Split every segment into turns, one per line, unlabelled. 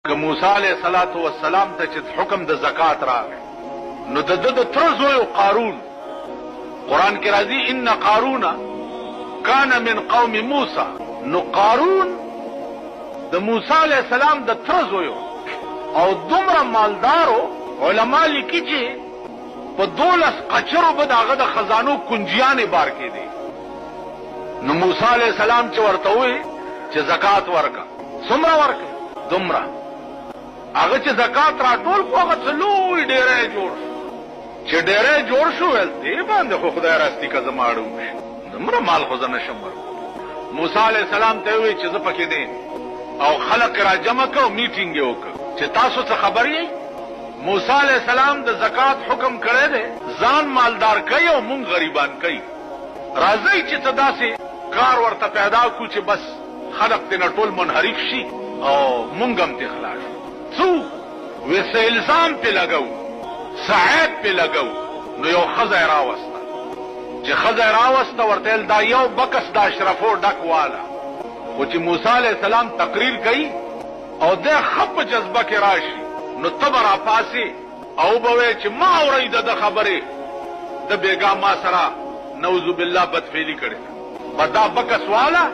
که موسی علیه السلام ته چې حکم د زکات راغی نو د تر زوی قارون قرآن کې راځي ان قارون کان من قوم موسی نو قارون د موسی علیه السلام د تر زوی او دومره مالدارو علما لیکي چې په 12 قچرو به داغه د خزانو کنجیانې بار کې دي نو موسی علیه السلام چې ورته وي چې زکات ورکا څومره ورکا دومره هغه چې زکات راټول کو هغه څلوي ډېرې جوړ چې ډېرې جوړ شو ول دی باندې خو خدای راستي کا زماړو دومره مال خو زنه شمر موسی علیه السلام ته وی چې زه پکې دي او خلق را جمع کو میټینګ یو چې تاسو څه خبر یې موسی علیه السلام د زکات حکم کړی دی ځان مالدار کوي او مونږ غریبان کوي راځي چې تداسي کار ورته پیدا کو چې بس خلق دې ټول منحرف شي او مونږ هم ته خلاص څو وسه الزام په لګاو ساعت په لګاو نو یو خزای راوسته چې خزای راوسته ورته دا یو بکس د اشرفو ډکواله او چې موسی علیه السلام تقریر کوي او د خپ جذبه کې راشي نو تبر پاسي او به چې ما اورید د خبره د بیګا ما سره نعوذ بالله بدفعلی کړي بدا بکس والا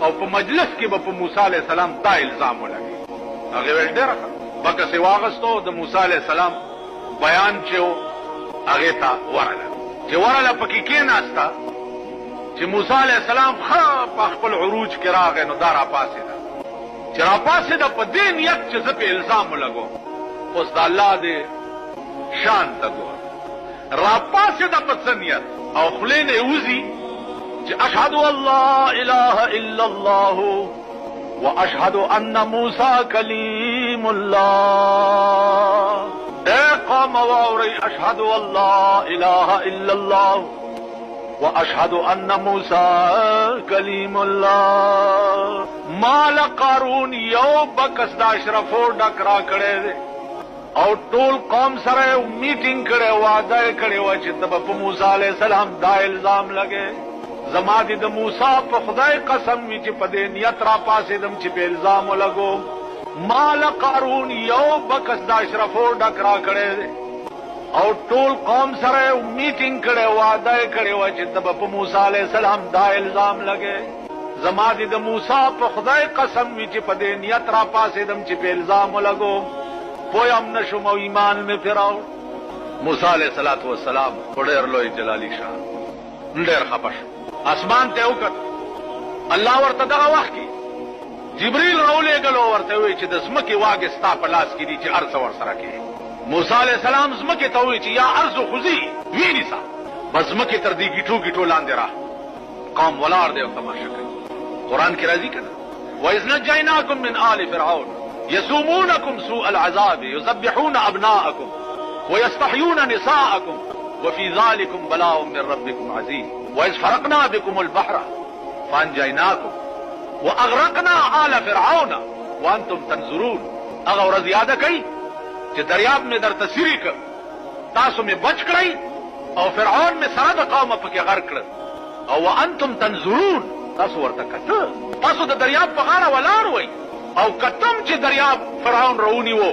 او په مجلس کې به په موسی علیه السلام دا الزام ولګي هغه ول ډېر بکس واغستو د موسی علیه السلام بیان چې هغه ته ورله چې ورله پکې کې ناستا چې موسی علیه السلام په خپل عروج کې راغی نو دارا پاسه ده چې را پاسه ده په دین یک چې زه په الزام ولګو اوس د الله دې شان ته ګور را پاسه ده په سنیت او خلینه وزي چې اشهد الله اله الا الله واشهد ان موسی کلیم الله قام واوري اشهد الله اله الا الله واشهد ان موسی کلیم الله مال قارون یو بکس د اشرفو ډکرا کړي او ټول قوم سره میټینګ کړي وعده کړي و چې د موسی علیه السلام دا الزام لګي زما دي د موسی په خدای قسم وی چې په دې نیت را پاسې دم چې په الزام لګو مال قارون یو بکس د اشرفو ډکرا کړي او ټول قوم سره میټینګ کړي وعده کړي و چې د موسی علیه السلام دا الزام لګي زما دي د موسی په خدای قسم وی چې په دې نیت را پاسې دم چې په الزام لګو پویم نشم او ایمان می فراو موسی علیه السلام ډېر لوی جلالی شاه ډېر خپش اسمان ته وکړ الله ورته دغه وخت کې جبريل راولېګلو ورته وی چې د زمکه واګه ستا په لاس کې دي چې ارث ور سره کې موسی علیه السلام زمکه ته وی چې یا ارض خذي ویني سا بس زمکه تر دې گیټو لاندې را قوم ولار دی او تماشا کوي قران کې راځي کنه وَإِذْ نَجَّيْنَاكُمْ مِنْ آلِ فِرْعَوْنَ يَسُومُونَكُمْ سُوءَ الْعَذَابِ يُذَبِّحُونَ أَبْنَاءَكُمْ وَيَسْتَحْيُونَ نِسَاءَكُمْ وَفِي ذَلِكُمْ بَلَاءٌ مِّن رَّبِّكُمْ عَظِيمٌ وَإِذْ فَرَقْنَا بِكُمُ الْبَحْرَ فَأَنجَيْنَاكُمْ وَأَغْرَقْنَا آلَ فِرْعَوْنَ وَأَنتُمْ تَنظُرُونَ هغه ورځ یاد کړئ چې دریاب مې درته سیری کړ تاسو مې بچ کړئ او فرعون مې سره د قوم پکې غرق کړ او وانتم تنظرون تاسو ورته کته تاسو د دریاب په غاړه ولاړ وئ او کتم چې دریاب فرعون رونی وو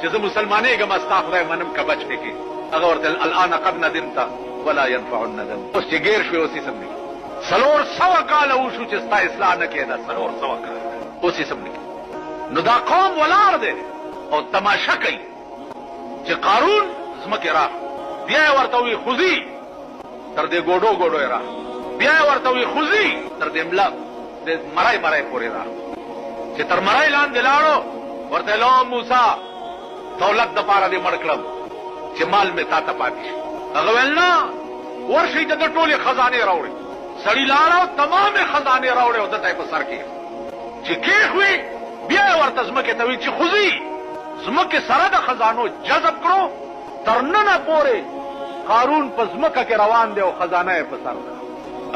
چې زه مسلمانېږم استا خدای منم کا بچ کې هغه ورته الان قد ندمت ولا ينفع الندم اوس چې غیر شوی اوسې سم نه سلور سو کال وشو چې ستا اصلاح نه کېده سلور سو کال اوسې سم نه نو دا قوم ولار دی او تماشا کوي چې قارون زمکه را بیا ورته وی خوځي تر دې ګوډو را بیا ورته وی خوځي تر دې ملا د مړای پورې را چې تر مړای لاندې لاړو ورته لو موسی دولت د پاره دې مړکړم چې مال می تا ته پاتې هغه ولنا ورشي د ټولې خزانه راوړي سړی لاړو تمام خزانه راوړي او د تای په سر کې چې کېخوي بیا ورته زمکه ته وی چې خوځي زمکه سره د خزانو جذب کړو ترننه پورې قارون په زمکه کې روان دی او خزانه یې په سر ده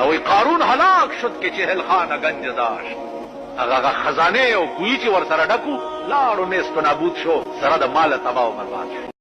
او قارون هلاک شد کې چهل خانه گنج داشت هغه خزانه او کوی چې ور سره ډکو لاړو نست نابود شو سره د مال تباہ او برباد شو